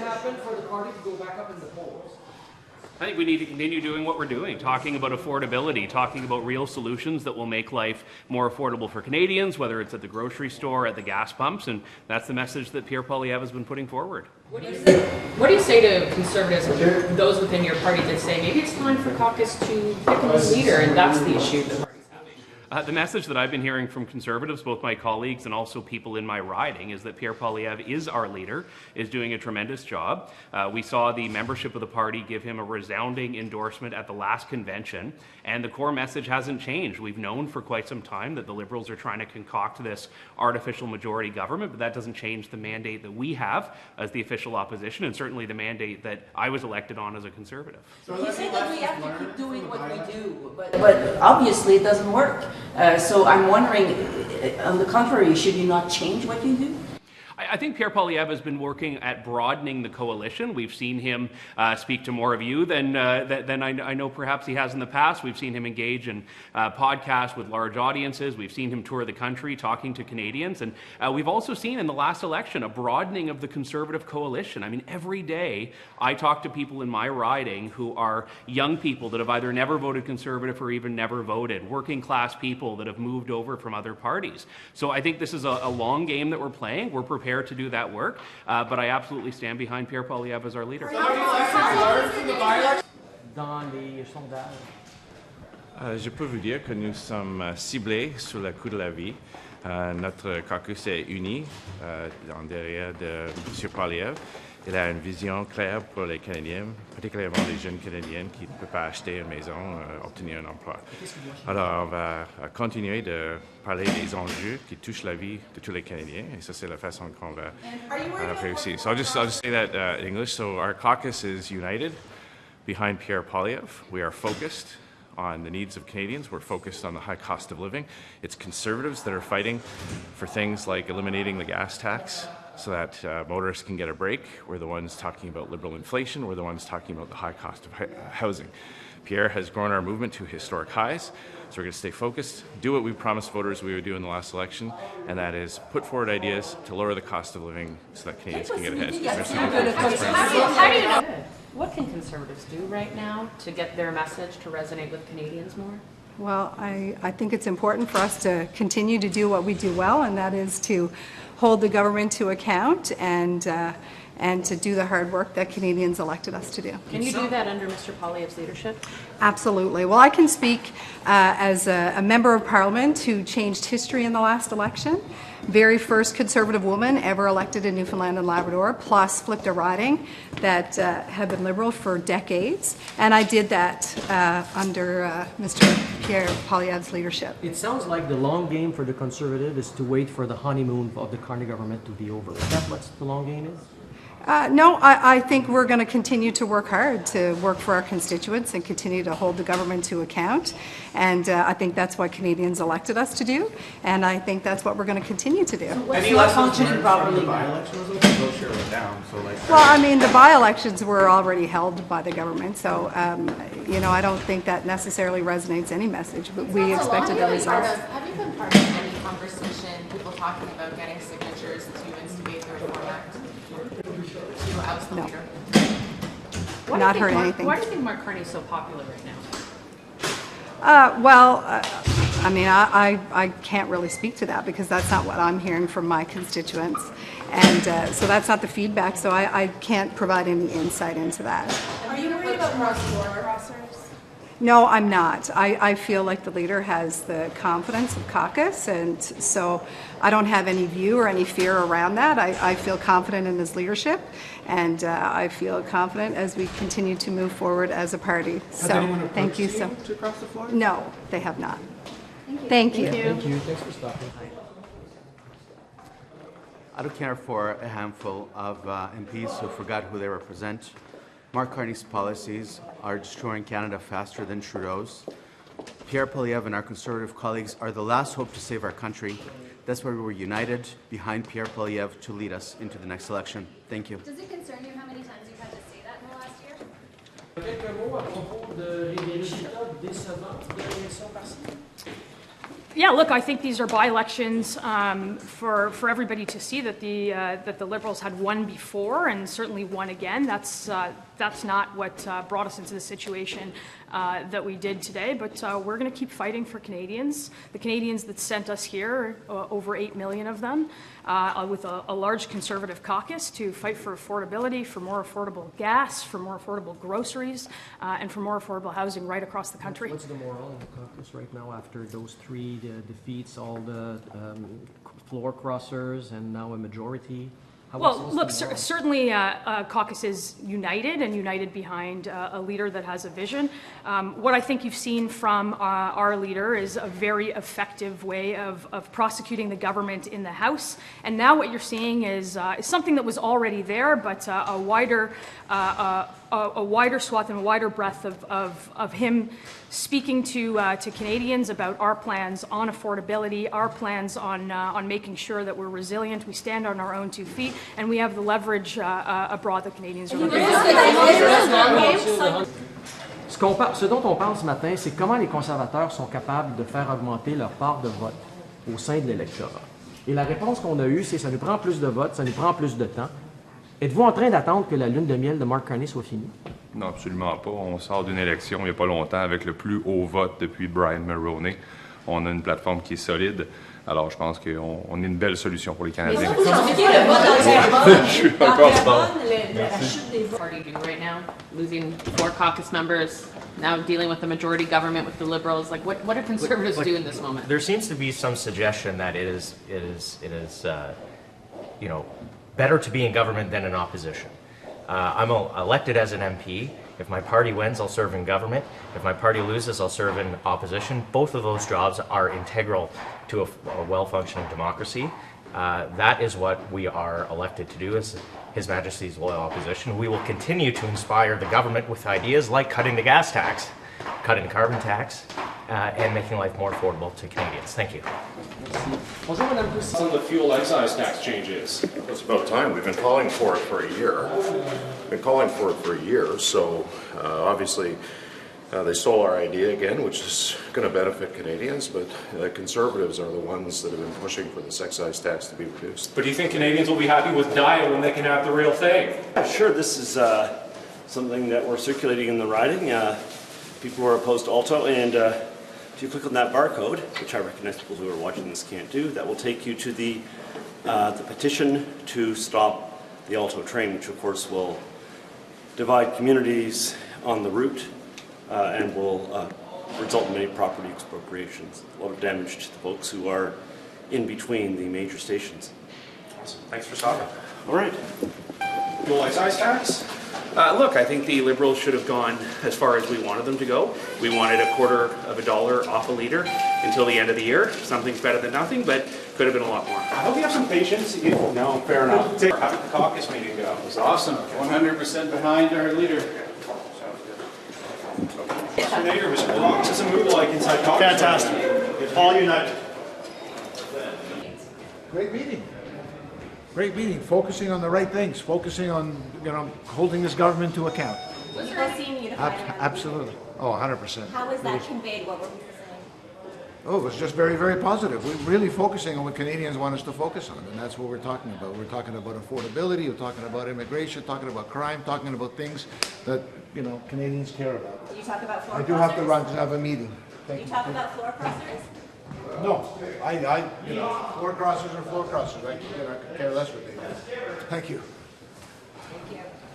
happen for the party to go back up in the polls? I think we need to continue doing what we're doing, talking about affordability, talking about real solutions that will make life more affordable for Canadians, whether it's at the grocery store, at the gas pumps, and that's the message that Pierre Poilievre has been putting forward. What do you say to Conservatives, those within your party that say maybe it's time for caucus to pick a new leader, and that's the issue the party's having? The message that I've been hearing from Conservatives, both my colleagues and also people in my riding, is that Pierre Poilievre is our leader, is doing a tremendous job. We saw the membership of the party give him a resounding endorsement at the last convention, and the core message hasn't changed. We've known for quite some time that the Liberals are trying to concoct this artificial majority government, but that doesn't change the mandate that we have as the official opposition, and certainly the mandate that I was elected on as a Conservative. So you say that we have to keep doing what we do, but obviously it doesn't work. So I'm wondering, on the contrary, should you not change what you do? I think Pierre Poilievre has been working at broadening the coalition. We've seen him speak to more of you than I know perhaps he has in the past. We've seen him engage in podcasts with large audiences. We've seen him tour the country talking to Canadians. And we've also seen in the last election a broadening of the Conservative coalition. I mean, every day I talk to people in my riding who are young people that have either never voted Conservative or even never voted, working class people that have moved over from other parties. So I think this is a long game that we're playing. We're prepared to do that work, but I absolutely stand behind Pierre Poilievre as our leader. Dans les sondages. Je peux vous dire que nous sommes ciblés sur le coût de la vie. Notre caucus est uni en derrière de M. Poilievre. Il a une vision claire pour les Canadiens, particulièrement les jeunes Canadiens qui ne peuvent pas acheter une maison, obtenir un emploi. Alors, on va continuer de parler des enjeux qui touchent la vie de tous les Canadiens, et ça, c'est la façon qu'on va réussir. So I'll just say that in English. So our caucus is united behind Pierre Poilievre. We are focused on the needs of Canadians. We're focused on the high cost of living. It's Conservatives that are fighting for things like eliminating the gas tax so that motorists can get a break. We're the ones talking about liberal inflation. We're the ones talking about the high cost of housing. Pierre has grown our movement to historic highs, so we're going to stay focused, do what we promised voters we would do in the last election, and that is put forward ideas to lower the cost of living so that Canadians can get ahead. How do you know? What can Conservatives do right now to get their message to resonate with Canadians more? Well, I think it's important for us to continue to do what we do well, and that is to hold the government to account and to do the hard work that Canadians elected us to do. Can you do that under Mr. Poilievre's leadership? Absolutely. Well, I can speak as a member of Parliament who changed history in the last election. Very first Conservative woman ever elected in Newfoundland and Labrador, plus flipped a riding that had been Liberal for decades. And I did that under Mr. Pierre Poilievre's leadership. It sounds like the long game for the Conservative is to wait for the honeymoon of the Carney government to be over. Is that what the long game is? No, I think we're going to continue to work hard to work for our constituents and continue to hold the government to account. And I think that's what Canadians elected us to do. And I think that's what we're going to continue to do. What's not functioning properly? Well, I mean, the by-elections were already held by the government. So, you know, I don't think that necessarily resonates any message. But we expected the results. Have you been part of any conversation, people talking about getting signatures to instigate the Reform Act? No. Not heard anything. Why do you think Mark Carney is so popular right now? I mean, I can't really speak to that because that's not what I'm hearing from my constituents. And so that's not the feedback, so I can't provide any insight into that. Are you worried about cross-border crossers? No, I'm not. I feel like the leader has the confidence of caucus, and so I don't have any view or any fear around that. I feel confident in his leadership, and I feel confident as we continue to move forward as a party. So, thank you. So, to cross the floor? No, they have not. Thank you. Thank you. Thanks for stopping. I don't care for a handful of MPs who forgot who they represent. Mark Carney's policies are destroying Canada faster than Trudeau's. Pierre Poilievre and our Conservative colleagues are the last hope to save our country. That's why we were united behind Pierre Poilievre to lead us into the next election. Thank you. Does it concern you how many times you've had to say that in the last year? Quelques mots à propos des résultats décevants de l'élection partielle. Yeah, look, I think these are by-elections for everybody to see that the Liberals had won before and certainly won again. That's not what brought us into the situation that we did today, but we're going to keep fighting for Canadians, the Canadians that sent us here, over 8 million of them, with a large Conservative caucus to fight for affordability, for more affordable gas, for more affordable groceries, and for more affordable housing right across the country. What's the morale in the caucus right now after those three defeats, all the floor crossers, and now a majority? Well, look, certainly caucus is united and united behind a leader that has a vision. What I think you've seen from our leader is a very effective way of prosecuting the government in the House. And now what you're seeing is something that was already there, but a wider swath and a wider breadth of him speaking to Canadians about our plans on affordability, our plans on making sure that we're resilient, we stand on our own 2 feet, and we have the leverage abroad that Canadians are looking for. Ce dont on parle ce matin, c'est comment les conservateurs sont capables de faire augmenter leur part de vote au sein de l'électorat. Et la réponse qu'on a eue, c'est ça nous prend plus de votes, ça nous prend plus de temps. Êtes-vous en train d'attendre que la lune de miel de Mark Carney soit finie? Non, absolument pas. On sort d'une élection il n'y a pas longtemps avec le plus haut vote depuis Brian Mulroney. On a une plateforme qui est solide. Alors, je pense qu'on a une belle solution pour les Canadiens. Je suis encore party do right now, losing 4 caucus members, now dealing with the majority government with the Liberals. Like, what do Conservatives do in this moment? There seems to be some suggestion that it is better to be in government than in opposition. I'm elected as an MP. If my party wins, I'll serve in government. If my party loses, I'll serve in opposition. Both of those jobs are integral to a well-functioning democracy. That is what we are elected to do as His Majesty's loyal opposition. We will continue to inspire the government with ideas like cutting the gas tax, cutting the carbon tax, and making life more affordable to Canadians. Thank you. Some of the fuel excise tax changes. It's about time. We've been calling for it for a year. So obviously they stole our idea again, which is going to benefit Canadians, but the Conservatives are the ones that have been pushing for this excise tax to be reduced. But do you think Canadians will be happy with diet when they can have the real thing? Sure, this is something that we're circulating in the riding. People who are opposed to Alto, and if you click on that barcode, which I recognize people who are watching this can't do, that will take you to the petition to stop the Alto train, which of course will divide communities on the route and will result in many property expropriations, a lot of damage to the folks who are in between the major stations. Awesome. Thanks for stopping. All right. Fuel excise tax? Look, I think the Liberals should have gone as far as we wanted them to go. We wanted $0.25 off a litre until the end of the year. Something's better than nothing, but could have been a lot more. I hope you have some patience. No, fair enough. How did the caucus meeting go? It was awesome. 100% behind our leader. Mr. Nader, Mr. Block, does it move like inside caucus? Fantastic. All united. Great meeting. Great meeting, focusing on the right things, focusing on, holding this government to account. Was there a scene unified? Absolutely. Oh, 100%. How was that conveyed? What were people saying? Oh, it was just very, very positive. We're really focusing on what Canadians want us to focus on, and that's what we're talking about. We're talking about affordability, we're talking about immigration, talking about crime, talking about things that, Canadians care about. Did you talk about floor crossers? I do have to run to have a meeting. Did you talk about floor crossers? No, floor crossers are floor crossers. I could care less what they do. Thank you.